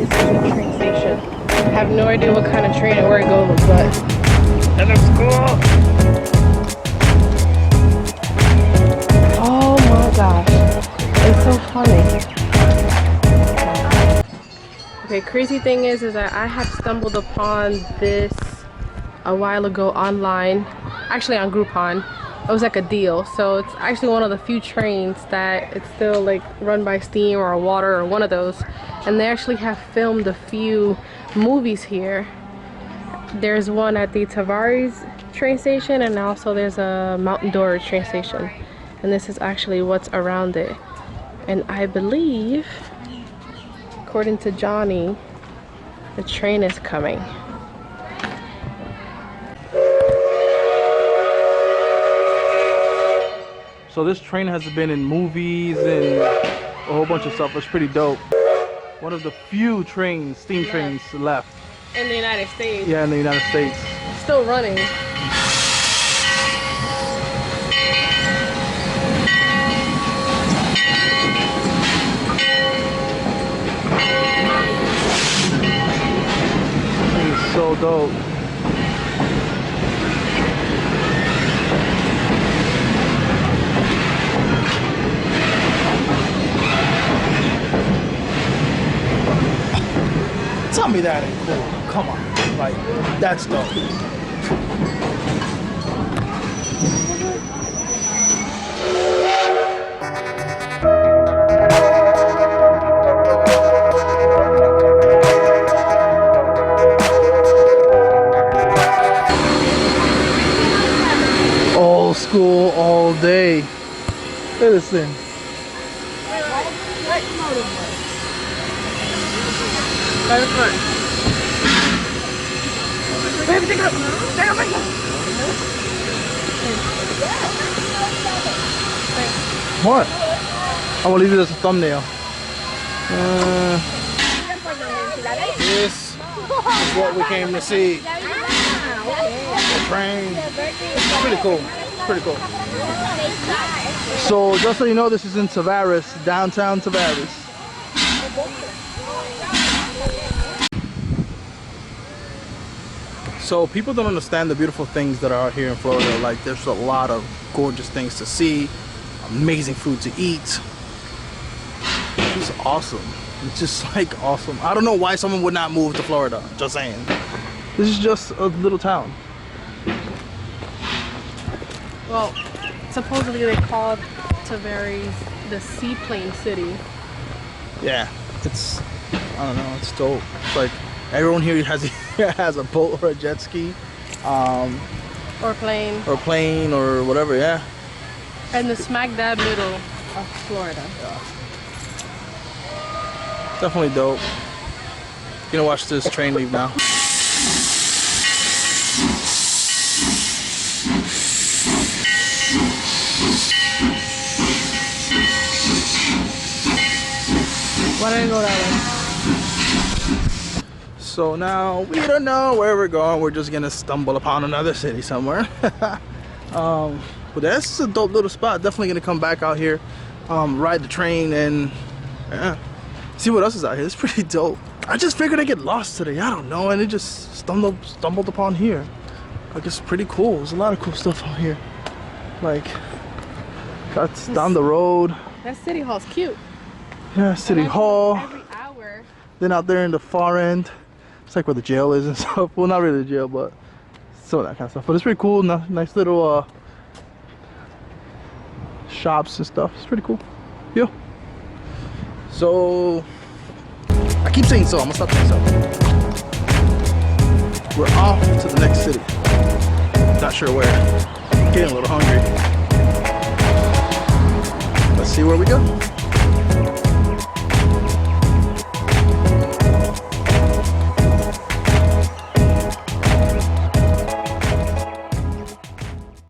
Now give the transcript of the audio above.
This is the train station. I have no idea what kind of train and where it goes, but it looks cool. Oh my gosh, it's so funny. Okay, crazy thing is that I had stumbled upon this a while ago online, actually on Groupon. It was like a deal, so it's actually one of the few trains that it's still like run by steam or water or one of those, and they actually have filmed a few movies here. There's one at the Tavares train station, and also there's a Mountain Door train station, and this is actually what's around it. And I believe, according to Johnny, the train is coming. So this train has been in movies and a whole bunch of stuff. It's pretty dope. One of the few trains, steam trains left. In the United States. Yeah, in the United States. Still running. It's so dope. Tell me that ain't cool. Come on. Like, that's dope. Old school all day. Look at this thing. What? I'm gonna leave it as a thumbnail. This is what we came to see. The train. It's pretty cool. It's pretty cool. So just so you know, this is in Tavares, downtown Tavares. So people don't understand the beautiful things that are out here in Florida. Like, there's a lot of gorgeous things to see, amazing food to eat. It's just awesome. It's just like awesome. I don't know why someone would not move to Florida. Just saying. This is just a little town. Well, supposedly they called Tavares the seaplane city. Yeah, it's, I don't know, it's dope. It's like everyone here has a boat or a jet ski, Or plane. or plane or whatever. Yeah. And the smack dab middle of Florida. Yeah. Definitely dope. Gonna watch this train leave now. Why don't I go that way? So now we don't know where we're going. We're just gonna stumble upon another city somewhere. But that's a dope little spot. Definitely gonna come back out here, ride the train, and see what else is out here. It's pretty dope. I just figured I'd get lost today. I don't know, and it just stumbled upon here. Like, it's pretty cool. There's a lot of cool stuff out here. Like, that's down the road. That city hall's cute. Yeah, City Hall. Every hour. Then out there in the far end, it's like where the jail is and stuff. Well, not really the jail, but some of that kind of stuff. But it's pretty cool. Nice little shops and stuff. It's pretty cool. Yeah. So I keep saying so. I'm gonna stop saying so. We're off to the next city. Not sure where. Getting a little hungry. Let's see where we go.